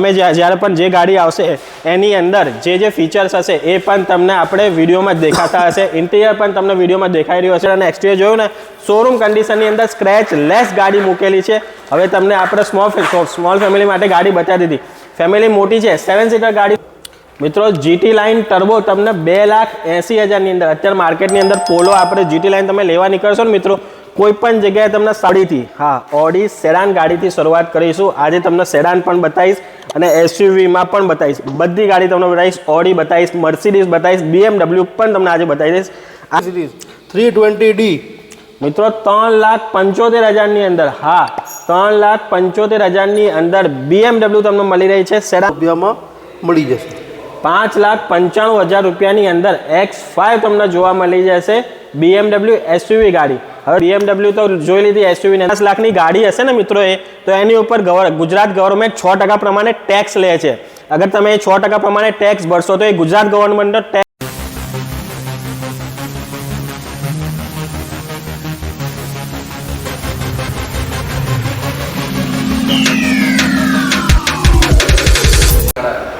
તમે જ્યારે પણ જે ગાડી આવશે એની અંદર જે ફીચર્સ હશે એ પણ તમને આપણે વિડીયોમાં દેખાતા હશે. ઇન્ટિરિયર પણ તમને વિડીયોમાં દેખાઈ રહ્યું હશે. અને એક્સટિરિયર જોયું ને, શોરૂમ કન્ડિશનની અંદર સ્ક્રેચ લેસ ગાડી મૂકેલી છે. હવે તમને આપણે સ્મોલ ફેમિલી માટે ગાડી બતાવી દીધી. ફેમિલી મોટી છે, 7 સીટર ગાડી. મિત્રો GT લાઇન ટર્બો તમને 2,80,000ની અંદર અત્યારે માર્કેટની અંદર પોલો આપણે GT લાઇન તમે લેવા નીકળશો ને મિત્રો, કોઈ પણ જગ્યાએ તમને સાડીથી ઓડી સેડાન ગાડીથી શરૂઆત કરીશું. આજે તમને સેડાન પણ બતાવીશ અને SUVમાં પણ બતાવીશ. બધી ગાડી તમને બતાવીશ. ઓડી બતાવીશ, મર્સિડીઝ બતાવીશ, BMW પણ તમને આજે બતાવી દઈશ. આ સિરીઝ 320D મિત્રો 3,75,000ની અંદર 3,75,000ની અંદર BMW તમને મળી રહી છે. સેડાન રૂપિયામાં મળી જશે. 5,95,000 રૂપિયાની અંદર X5 તમને જોવા મળી જશે. BMW SUV ગાડી. હવે BMW તો જોઈ લીધી, SUV ને 10 લાખની ગાડી હશે ને મિત્રો તો એની ઉપર ગુજરાત ગવર્મેન્ટ 6% પ્રમાણે ટેક્સ લે છે. અગર તમે 6% પ્રમાણે ટેક્સ ભરશો તો એ ગુજરાત ગવર્મેન્ટનો ટેક્સ.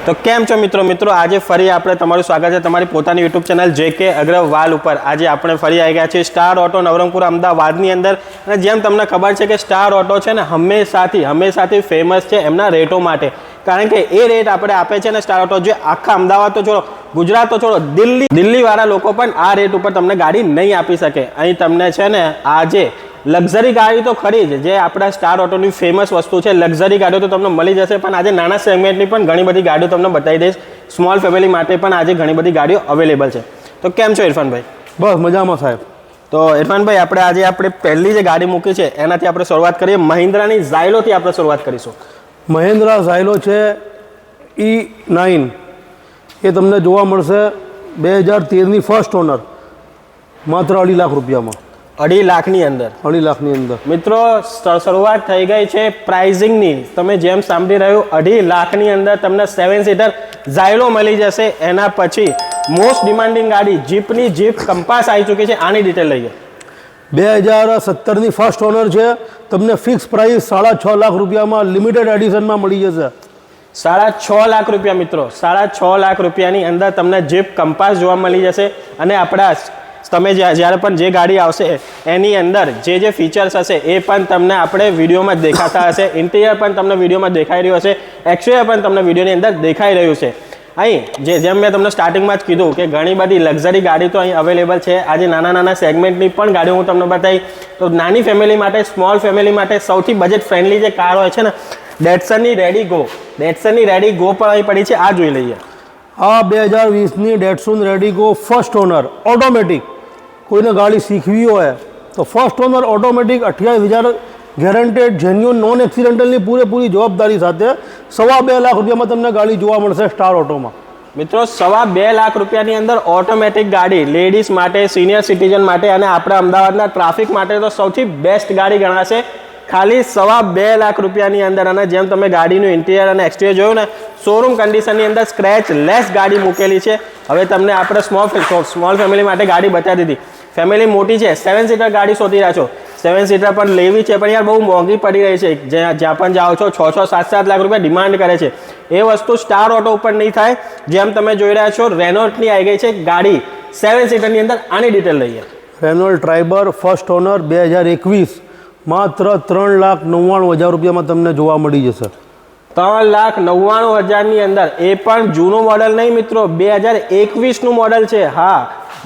તો કેમ છો મિત્રો આજે ફરી આપણે તમારું સ્વાગત છે તમારી પોતાની યુટ્યુબ ચેનલ JK અગ્રવાલ ઉપર. આજે આપણે ફરી આવી ગયા છીએ સ્ટાર ઓટો નવરંગપુર અમદાવાદની અંદર. અને જેમ તમને ખબર છે કે સ્ટાર ઓટો છે ને હંમેશાથી ફેમસ છે એમના રેટો માટે. કારણ કે એ રેટ આપણે આપે છે ને સ્ટાર ઓટો, જે આખા અમદાવાદ તો છોડો, ગુજરાત તો છોડો, દિલ્હીવાળા લોકો પણ આ રેટ ઉપર તમને ગાડી નહીં આપી શકે. અહીં તમને છે ને આજે લક્ઝરી ગાડી તો ખરી જ, જે આપણા સ્ટાર ઓટોની ફેમસ વસ્તુ છે. લક્ઝરી ગાડીઓ તો તમને મળી જશે, પણ આજે નાના સેગમેન્ટની પણ ઘણી બધી ગાડીઓ તમને બતાવી દઈશ. સ્મોલ ફેમિલી માટે પણ આજે ઘણી બધી ગાડીઓ અવેલેબલ છે. તો કેમ છો ઇરફાનભાઈ? બસ મજામાં સાહેબ. તો ઇરફાનભાઈ આપણે પહેલી જે ગાડી મૂકી છે એનાથી આપણે શરૂઆત કરીએ. મહિન્દ્રાની ઝાયલોથી આપણે શરૂઆત કરીશું. મહિન્દ્રા ઝાયલો છે E9. એ તમને જોવા મળશે 2013ની ફર્સ્ટ ઓનર, માત્ર 2.5 લાખ રૂપિયામાં. 2.5 લાખની અંદર 2.5 લાખની અંદર મિત્રો શરૂઆત થઈ ગઈ છે પ્રાઇઝિંગની. તમે જેમ સાંભળી રહ્યું, 2.5 લાખની અંદર તમને 7 સીટર ઝાયલો મળી જશે. એના પછી મોસ્ટ ડિમાન્ડિંગ ગાડી જીપ કંપાસ આવી ચૂકી છે. આની ડિટેલ લઈએ. 2017ની ફર્સ્ટ ઓનર છે. તમને ફિક્સ પ્રાઇસ 6.5 લાખ રૂપિયામાં લિમિટેડ એડિશનમાં મળી જશે. 6.5 લાખ રૂપિયા મિત્રો, 6.5 લાખ રૂપિયાની અંદર તમને જીપ કંપાસ જોવા મળી જશે. અને આપણા તમે જ્યારે પણ જે ગાડી આવશે એની અંદર જે ફીચર્સ હશે એ પણ તમને આપણે વિડીયોમાં દેખાતા હશે. ઇન્ટિરિયર પણ તમને વિડીયોમાં દેખાઈ રહ્યું હશે. એક્સટિરિયર પણ તમને વિડીયોની અંદર દેખાઈ રહ્યું છે. અહીં જેમ મેં તમને સ્ટાર્ટિંગમાં જ કીધું કે ઘણી બધી લક્ઝરી ગાડી તો અહીં અવેલેબલ છે. આજે નાના સેગમેન્ટની પણ ગાડીઓ હું તમને બતાવી. તો નાની ફેમિલી માટે, સ્મોલ ફેમિલી માટે સૌથી બજેટ ફ્રેન્ડલી જે કાર હોય છે ને, ડેટસનની રેડી ગો પણ અહીં પડી છે. આ જોઈ લઈએ. આ 2020ની Datsun redi GO first owner automatic. કોઈને ગાડી શીખવી હોય તો first owner automatic 28,000 guaranteed genuine non એક્સિડેન્ટલની પૂરેપૂરી જવાબદારી સાથે 2.5 લાખ રૂપિયામાં તમને ગાડી જોવા મળશે સ્ટાર ઓટોમાં. મિત્રો 2.5 લાખ રૂપિયાની અંદર ઓટોમેટિક ગાડી લેડીઝ માટે, સિનિયર સિટીઝન માટે અને આપણા અમદાવાદના ટ્રાફિક માટે તો સૌથી બેસ્ટ ગાડી ગણાશે. ખાલી 2.5 લાખ રૂપિયાની અંદર. અને જેમ તમે ગાડીનું ઇન્ટિરિયર અને એક્સટિરિયર જોયું ને, શોરૂમ કન્ડિશનની અંદર સ્ક્રેચ લેસ ગાડી મૂકેલી છે. હવે તમને આપણે સ્મોલ ફેમિલી માટે ગાડી બતાવી દીધી. ફેમિલી મોટી છે, 7 સીટર ગાડી શોધી રહ્યા છો. 7 સીટર પણ લેવી છે, પણ યાર બહુ મોંઘી પડી રહી છે. જ્યાં પણ જાઓ છો 6-7 લાખ રૂપિયા ડિમાન્ડ કરે છે. એ વસ્તુ સ્ટાર ઓટો ઉપર નહીં થાય. જેમ તમે જોઈ રહ્યા છો, રેનોલ્ટની આવી ગઈ છે ગાડી 7 સીટરની અંદર. આની ડિટેલ લઈએ. રેનોલ્ટ ટ્રાઇબર ફર્સ્ટ ઓનર 2021 માત્ર 3,99,000 રૂપિયામાં તમને જોવા મળી જશે. 3,99,000ની અંદર. એ પણ જૂનું મોડલ નહીં મિત્રો, 2021નું મોડલ છે.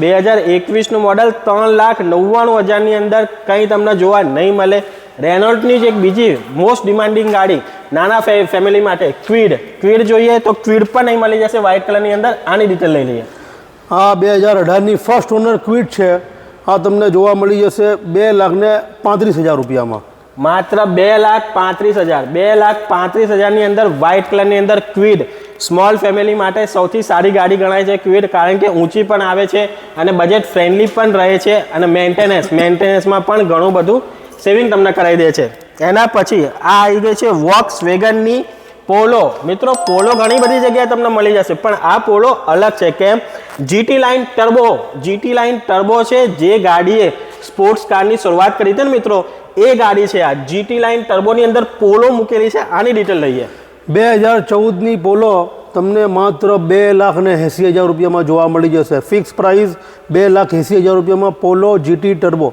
2021નું મોડલ 3,99,000ની અંદર કંઈ તમને જોવા નહીં મળે. રેનોલ્ટની જ એક બીજી મોસ્ટ ડિમાન્ડિંગ ગાડી નાના ફેમિલી માટે, ક્વિડ જોઈએ તો ક્વિડ પણ નહીં મળી જશે વ્હાઇટ કલરની અંદર. આની ડિટેલ લઈ લઈએ. આ 2018ની ફર્સ્ટ ઓનર ક્વિડ છે. આ તમને જોવા મળી જશે 2,35,000 રૂપિયામાં. માત્ર 2,35,000. 2,35,000ની અંદર વ્હાઇટ કલરની અંદર ક્વિડ. સ્મોલ ફેમિલી માટે સૌથી સારી ગાડી ગણાય છે ક્વિડ, કારણ કે ઊંચી પણ આવે છે અને બજેટ ફ્રેન્ડલી પણ રહે છે. અને મેન્ટેનન્સમાં પણ ઘણું બધું સેવિંગ તમને કરાવી દે છે. એના પછી આ આવી ગઈ છે વોક્સવેગનની પોલો. મિત્રો પોલો ઘણી બધી જગ્યાએ તમને મળી જશે, પણ આ પોલો અલગ છે. કેમ? GT લાઇન ટર્બો છે. જે ગાડીએ સ્પોર્ટ્સ કારની શરૂઆત કરી હતી ને મિત્રો, એ ગાડી છે આ GT લાઇન ટર્બોની અંદર પોલો મૂકેલી છે. આની ડિટેલ લઈએ. 2014ની પોલો તમને માત્ર 2,80,000 રૂપિયામાં જોવા મળી જશે. ફિક્સ પ્રાઇસ 2,80,000 રૂપિયામાં પોલો GT ટર્બો.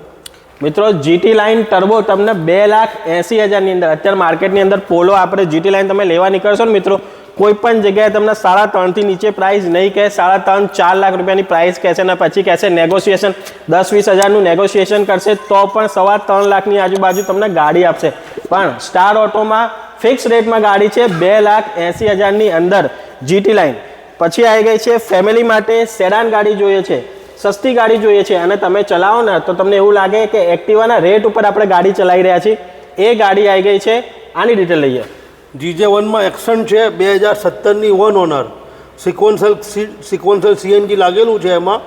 મિત્રો GT લાઇન ટર્બો તમને 2,80,000 ની અંદર અત્યારે માર્કેટની અંદર પોલો આપણે GT લાઇન તમે લેવા નીકળશો ને મિત્રો, કોઈ પણ જગ્યાએ તમને 3.5 થી નીચે પ્રાઇસ નહીં કહે. 3.5-4 લાખ રૂપિયાની પ્રાઇસ કહેશે ને પછી કહેશે નેગોશિએશન 10-20 હજારનું નેગોશિએશન કરશે તો પણ 3.25 લાખની આજુબાજુ તમને ગાડી આપશે. પણ સ્ટાર ઓટોમાં ફિક્સ રેટમાં ગાડી છે 2,80,000 ની અંદર GT લાઇન. પછી આવી ગઈ છે ફેમિલી માટે સેડાન ગાડી જોઈએ છે, સસ્તી ગાડી જોઈએ છે અને તમે ચલાવો ને તો તમને એવું લાગે કે એક્ટિવાના રેટ ઉપર આપણે ગાડી ચલાવી રહ્યા છીએ, એ ગાડી આવી ગઈ છે. આની ડિટેલ લઈએ. GJ1માં એક્સન્ટ છે 2017ની 1 ઓનર, સિક્વન્સલ CNG લાગેલું છે એમાં.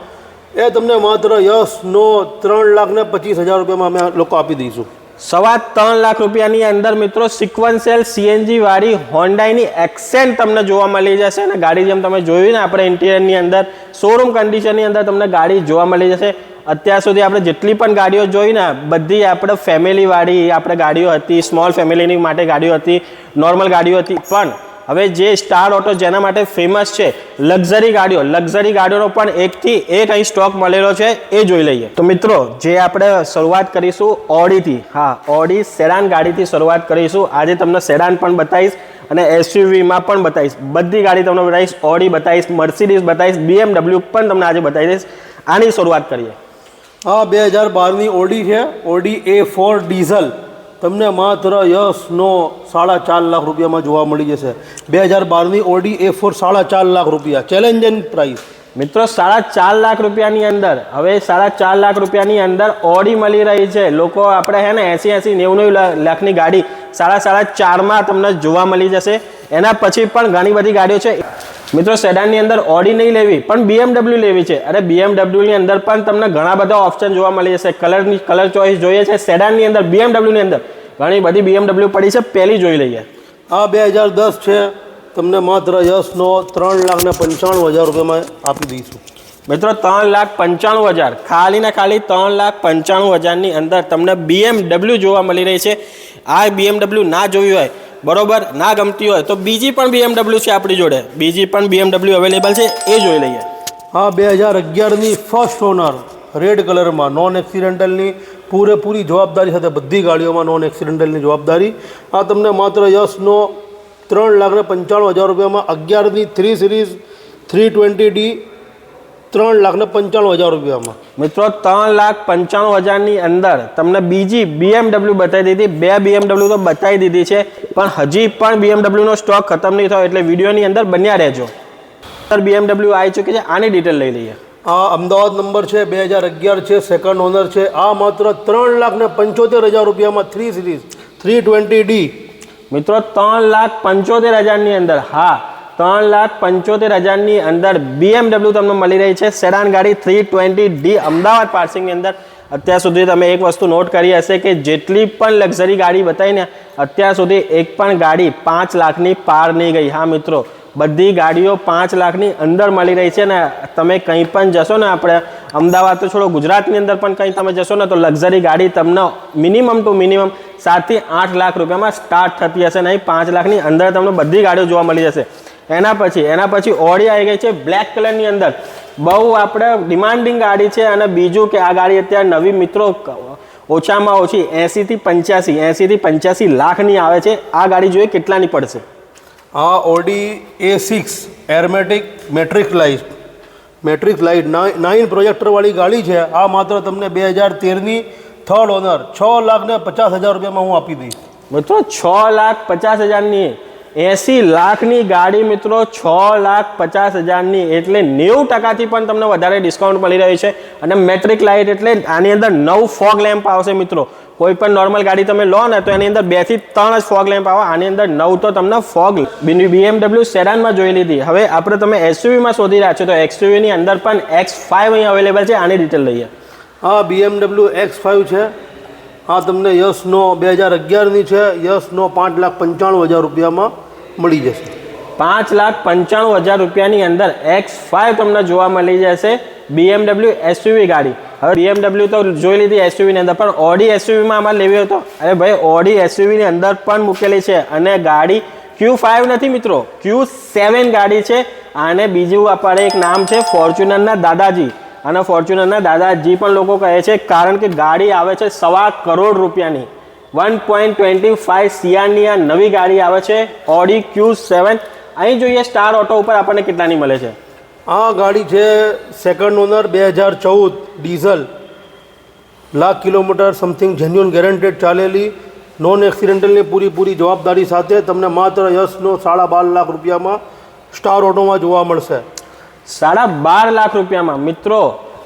એ તમને માત્ર યસનો 3,25,000 રૂપિયામાં અમે લોકો આપી દઈશું. 3.25 લાખ રૂપિયાની અંદર મિત્રો સિક્વન્સલ CNG વાળી હોન્ડાઈની એક્સેન્ટ તમને જોવા મળી જશે અને ગાડી જેમ તમે જોયું ને આપણે ઇન્ટિરિયરની અંદર શોરૂમ કન્ડિશનની અંદર તમને ગાડી જોવા મળી જશે. અત્યાર સુધી આપણે જેટલી પણ ગાડીઓ જોઈ ને બધી આપણે ફેમિલીવાળી આપણે ગાડીઓ હતી, સ્મોલ ફેમિલીની માટે ગાડીઓ હતી, નોર્મલ ગાડીઓ હતી. પણ હવે જે સ્ટાર ઓટો જેના માટે ફેમસ છે લક્ઝરી ગાડીઓનો પણ એકથી એક અહીં સ્ટોક મળેલો છે, એ જોઈ લઈએ. તો મિત્રો જે આપણે શરૂઆત કરીશું ઓડીથી, હા ઓડી સેડાન ગાડીથી શરૂઆત કરીશું. આજે તમને સેડાન પણ બતાવીશ અને SUVમાં પણ બતાવીશ, બધી ગાડી તમને બતાવીશ. ઓડી બતાવીશ, મર્સિડીઝ બતાવીશ, BMW પણ તમને આજે બતાવી દઈશ. આની શરૂઆત કરીએ. આ 2012ની ઓડી છે, ઓડી A4 ડીઝલ તમને માત્ર યસનો 4.5 લાખ રૂપિયામાં જોવા મળી જશે. 2012ની ઓડી A4 4.5 લાખ રૂપિયા ચેલેન્જિંગ પ્રાઇસ. મિત્રો 4.5 લાખ રૂપિયાની અંદર, હવે 4.5 લાખ રૂપિયાની અંદર ઓડી મળી રહી છે. લોકો આપણે હે ને 80-90 લાખની ગાડી 4.5 તમને જોવા મળી જશે. એના પછી પણ ઘણી બધી ગાડીઓ છે. મિત્રો સેડાનની અંદર ઓડી નહીં લેવી પણ BMW લેવી છે. અરે BMW ની અંદર પણ તમને ઘણા બધા ઓપ્શન જોવા મળી જશે. કલર ચોઇસ જોઈએ છે સેડાનની અંદર, BMW ની અંદર ઘણી બધી BMW પડી છે. પહેલી જોઈ લઈએ. આ 2010 છે, તમને માત્ર યસનો 3,95,000 રૂપિયામાં આપી દઈશું. મિત્રો 3,95,000, ખાલી ને ખાલી 3,95,000 ની અંદર તમને BMW જોવા મળી રહી છે. આ BMW ના જોવી હોય, બરોબર, ના ગમતી હોય તો બીજી પણ BMW છે આપણી જોડે, બીજી પણ BMW અવેલેબલ છે, એ જોઈ લઈએ. હા 2011ની ફર્સ્ટ ઓનર રેડ કલરમાં નોન એક્સિડેન્ટલની પૂરેપૂરી જવાબદારી સાથે બધી ગાડીઓમાં નોન એક્સિડેન્ટલની જવાબદારી. આ તમને માત્ર યસનો 3,95,000 રૂપિયામાં 11ની 3 સિરીઝ 320D 3,95,000 રૂપિયામાં. મિત્રો 3,95,000 ની અંદર તમને બીજી BMW બતાવી દીધી, 2 BMW તો બતાવી દીધી છે પણ હજી પણ BMW નો સ્ટોક ખતમ નહીં થયો, એટલે વિડીયોની અંદર બન્યા રહેજો. BMW આવી ચૂકી છે, આની ડિટેલ લઈ લઈએ. આ અમદાવાદ નંબર છે, 2011 છે, સેકન્ડ ઓનર છે. આ માત્ર 3,75,000 રૂપિયામાં 3 સિરીઝ 320D. મિત્રો 3,75,000 ની અંદર, હા 3,75,000 ની અંદર BMW તમને મળી રહી છે. સેડાન ગાડી 320D અમદાવાદ પાર્સિંગની અંદર. અત્યાર સુધી તમે એક વસ્તુ નોટ કરી હશે કે જેટલી પણ લક્ઝરી ગાડી બતાવીને અત્યાર સુધી એક પણ ગાડી 5 લાખની પાર નહીં ગઈ. હા મિત્રો, બધી ગાડીઓ 5 લાખની અંદર મળી રહી છે ને તમે કંઈ પણ જશો ને, આપણે અમદાવાદ તો છોડો, ગુજરાતની અંદર પણ કંઈ તમે જશો ને તો લક્ઝરી ગાડી તમને મિનિમમ ટુ મિનિમમ 7 થી 8 લાખ રૂપિયામાં સ્ટાર્ટ થતી હશે, નહીં 5 લાખની અંદર તમને બધી ગાડીઓ જોવા મળી જશે. એના પછી ઓડી આવી ગઈ છે બ્લેક કલરની અંદર. બહુ આપણે ડિમાન્ડિંગ ગાડી છે અને બીજું કે આ ગાડી અત્યારે નવી મિત્રો ઓછામાં ઓછી 80 થી 85 લાખની આવે છે. આ ગાડી જોઈએ કેટલાની પડશે. આ ઓડી A6 એરમેટિક મેટ્રિક લાઇટ 9 પ્રોજેક્ટરવાળી ગાડી છે. આ માત્ર તમને 2013ની થર્ડ ઓનર 6,50,000 રૂપિયામાં હું આપી દઈશ. મિત્રો 6,50,000 ની 80 લાખની ગાડી મિત્રો 6,50,000 ની, એટલે 90% પણ તમને વધારે ડિસ્કાઉન્ટ મળી રહ્યું છે. અને મેટ્રિક લાઇટ એટલે આની અંદર 9 ફોગ લેમ્પ આવશે મિત્રો. કોઈ પણ નોર્મલ ગાડી તમે લો ને તો એની અંદર 2 થી 3 જ ફોગ લેમ્પ આવે, આની અંદર 9 તો તમને ફોગ. BMW સેડાનમાં જોઈ લીધી. હવે આપણે તમે SUVમાં શોધી રહ્યા છો તો SUV ની અંદર પણ X5 અહીં અવેલેબલ છે. આની ડિટેલ લઈએ. આ BMW X5 છે. આ તમને યસનો 2011ની છે, યસનો 5,95,000 રૂપિયામાં મળી જશે. 5,95,000 રૂપિયાની અંદર X5 તમને જોવા મળી જશે. BMW SUV ગાડી. હવે BMW તો જોઈ લીધી SUV ની અંદર, પણ ઓડી SUVમાં અમારે લેવી હોય તો, અરે ભાઈ ઓડી SUV ની અંદર પણ મૂકેલી છે અને ગાડી Q5 નથી મિત્રો, Q7 ગાડી છે. અને બીજું આપણે એક નામ છે ફોર્ચ્યુનરના દાદાજી, અને ફોર્ચ્યુનરના દાદાજી પણ લોકો કહે છે કારણ કે ગાડી આવે છે 1.25 કરોડ રૂપિયાની 1.25 CRની આ નવી ગાડી આવે છે ઓડી Q7. અહીં જોઈએ સ્ટાર ઓટો ઉપર આપણને કેટલાની મળે છે. આ ગાડી છે second owner 2014 diesel, lakh kilometre something genuine guaranteed ચાલેલી, નોન એક્સિડેન્ટલની પૂરી જવાબદારી સાથે તમને માત્ર યશનો 12.5 લાખ રૂપિયામાં સ્ટાર ઓટોમાં જોવા મળશે. 12.5 લાખ રૂપિયામાં મિત્રો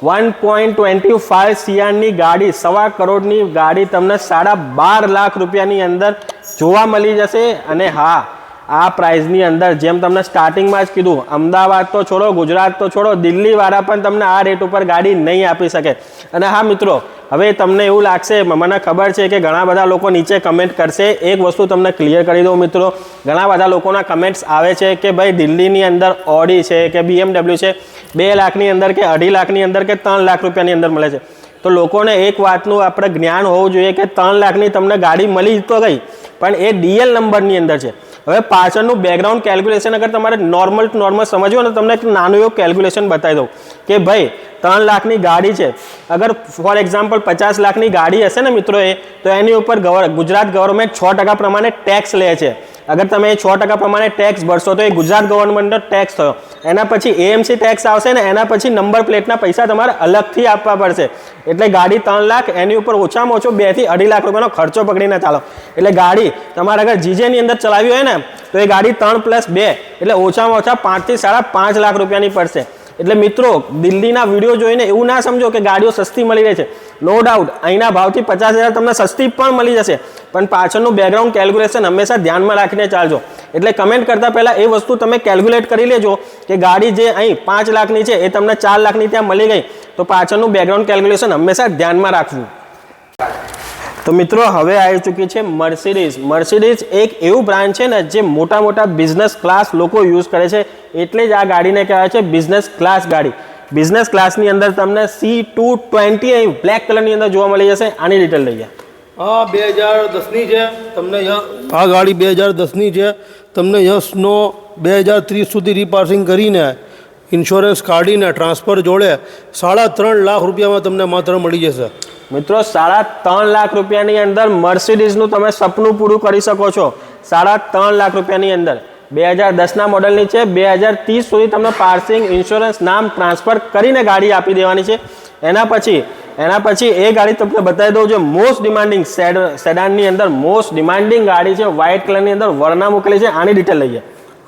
1.25 CRની ગાડી, 1.25 કરોડની ગાડી તમને 12.5 લાખ રૂપિયાની અંદર જોવા મળી જશે. અને હા, આ પ્રાઇઝની અંદર જેમ તમને સ્ટાર્ટિંગમાં જ કીધું, અમદાવાદ તો છોડો, ગુજરાત તો છોડો, દિલ્હીવાળા પણ તમને આ રેટ ઉપર ગાડી નહીં આપી શકે. અને હા મિત્રો, હવે તમને એવું લાગશે, મને ખબર છે કે ઘણા બધા લોકો નીચે કમેન્ટ કરશે. એક વસ્તુ તમને ક્લિયર કરી દઉં મિત્રો, ઘણા બધા લોકોના કમેન્ટ્સ આવે છે કે ભાઈ દિલ્હીની અંદર ઓડી છે કે BMW છે 2 લાખની અંદર કે 2.5 લાખની અંદર કે 3 લાખ રૂપિયાની અંદર મળે છે. તો લોકોને એક વાતનું આપણે જ્ઞાન હોવું જોઈએ કે 3 લાખની તમને ગાડી મળી તો ગઈ, પણ એ DL નંબરની અંદર છે. હવે પાછળનું બેકગ્રાઉન્ડ કેલ્ક્યુલેશન અગર તમારે નોર્મલ સમજવું ને, તમને એક નાનું એવું કેલ્ક્યુલેશન બતાવી દઉં કે ભાઈ 3 લાખની ગાડી છે, અગર ફોર એક્ઝામ્પલ 50 લાખની ગાડી હશે ને મિત્રો તો એની ઉપર ગુજરાત ગવર્મેન્ટ 6% પ્રમાણે ટેક્સ લે છે. અગર તમે 6% પ્રમાણે ટેક્સ ભરશો તો એ ગુજરાત ગવર્મેન્ટનો ટેક્સ થયો. એના પછી AMC ટેક્સ આવશે ને એના પછી નંબર પ્લેટના પૈસા તમારે અલગથી આપવા પડશે. એટલે ગાડી 3 લાખ, એની ઉપર ઓછામાં ઓછો 2 થી 2.5 લાખ રૂપિયાનો ખર્ચો પકડીને ચાલો. એટલે ગાડી તમારે અગર જીજેની અંદર ચલાવી હોય ને તો એ ગાડી 3+2 એટલે ઓછામાં ઓછા 5 થી 5.5 લાખ રૂપિયાની પડશે. એટલે મિત્રો, દિલ્હીના વિડીયો જોઈને એવું ના સમજો કે ગાડીઓ સસ્તી મળી રહી છે. નો ડાઉટ અહીંના ભાવથી 50,000 તમને સસ્તી પણ મળી જશે, પણ પાછળનું બેકગ્રાઉન્ડ કેલ્ક્યુલેશન હંમેશા ધ્યાનમાં રાખીને ચાલજો. એટલે કમેન્ટ કરતાં પહેલાં એ વસ્તુ તમે કેલ્ક્યુલેટ કરી લેજો કે ગાડી જે અહીં 5 લાખની છે એ તમને 4 લાખની ત્યાં મળી ગઈ, તો પાછળનું બેકગ્રાઉન્ડ કેલ્ક્યુલેશન હંમેશા ધ્યાનમાં રાખવું. તો મિત્રો, હવે આવી ચૂકી છે મર્સિડીઝ. મર્સિડીઝ એક એવું બ્રાન્ડ છે ને જે મોટા બિઝનેસ ક્લાસ લોકો યુઝ કરે છે, એટલે જ આ ગાડીને કહેવાય છે બિઝનેસ ક્લાસ ગાડી. બિઝનેસ ક્લાસની અંદર તમને C220 અહીં બ્લેક કલરની અંદર જોવા મળી જશે. આની ડિટેલ લઈએ. આ 2010ની છે, તમને આ ગાડી 2010ની છે. તમને યશનો 2030 સુધી રીપાર્સિંગ કરીને ઇન્સ્યોરન્સ કાઢીને ટ્રાન્સફર જોડે 3.5 લાખ રૂપિયામાં તમને માત્ર મળી જશે. મિત્રો, 3.5 લાખ રૂપિયાની અંદર મર્સિડીઝનું તમે સપનું પૂરું કરી શકો છો. 3.5 લાખ રૂપિયાની અંદર 2010ના મોડલની છે. 2030 સુધી તમને પાર્સિંગ, ઇન્સ્યોરન્સ, નામ ટ્રાન્સફર કરીને ગાડી આપી દેવાની છે. એના પછી એ ગાડી તમને બતાવી દઉં, જે મોસ્ટ ડિમાન્ડિંગ સેડાનની અંદર મોસ્ટ ડિમાન્ડિંગ ગાડી છે. વ્હાઇટ કલરની અંદર વરના મૂકેલી છે. આની ડિટેલ લઈએ.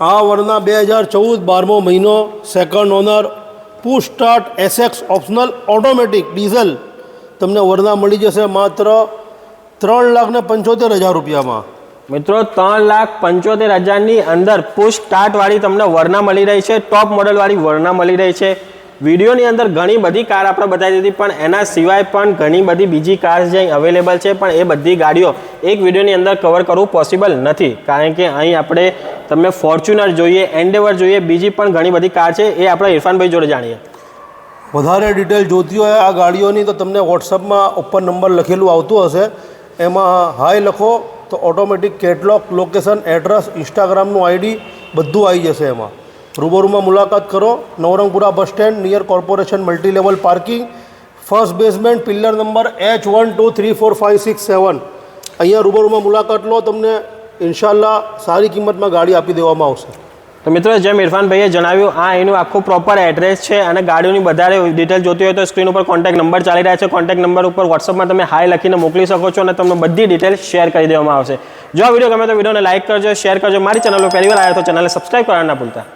આ વરના 2014 12મો મહિનો, second owner, push start, SX optional, automatic, diesel તમને વરના મળી જશે માત્ર 3,75,000 રૂપિયામાં. મિત્રો, 3,75,000ની અંદર પુશ સ્ટાર્ટ વાળી તમને વરના મળી રહી છે. ટોપ મોડલ વાળી વરના મળી રહી છે. વિડીયોની અંદર ઘણી બધી કાર આપણે બતાવી દીધી, પણ એના સિવાય પણ ઘણી બધી બીજી કાર જે અહીં અવેલેબલ છે, પણ એ બધી ગાડીઓ એક વિડીયોની અંદર કવર કરવું પોસિબલ નથી, કારણ કે અહીં આપણે તમને ફોર્ચ્યુનર જોઈએ, એન્ડેવર જોઈએ, બીજી પણ ઘણી બધી કાર છે. એ આપણે ઇરફાનભાઈ જોડે જાણીએ. વધારે ડિટેલ જોતી હોય આ ગાડીઓની તો તમને વોટ્સઅપમાં ઉપર નંબર લખેલું આવતું હશે, એમાં હાય લખો તો ઓટોમેટિક કેટલોગ, લોકેશન, એડ્રેસ, ઇન્સ્ટાગ્રામનું ID બધું આવી જશે. એમાં રૂબરૂમાં મુલાકાત કરો. Navrangpura bus stand, near corporation multi level parking, first basement, pillar number H123456 અહીંયા રૂબરૂમાં મુલાકાત લો. તમને ઇન્શાલ્લાહ સારી કિંમતમાં ગાડી આપી દેવામાં આવશે. તો મિત્રો, જેમ ઇરફાનભાઈએ જણાવ્યું, આ એનું આખું પ્રોપર એડ્રેસ છે. અને ગાડીઓની વધારે ડિટેલ જોતી હોય તો સ્ક્રીન ઉપર કોન્ટેક્ટ નંબર ચાલી રહ્યા છે. કોન્ટેક્ટ નંબર ઉપર વોટ્સઅપમાં તમે હાય લખીને મોકલી શકો છો, અને તમને બધી ડિટેલ શેર કરી દેવામાં આવશે. જો આ વિડીયો ગમે તો વિડીયોને લાઇક કરજો, શેર કરજો. મારી ચેનલ પર પહેલી વાર આવ્યો તો ચેનલને સબસ્ક્રાઈબ કરવાનું ના ભૂલતા.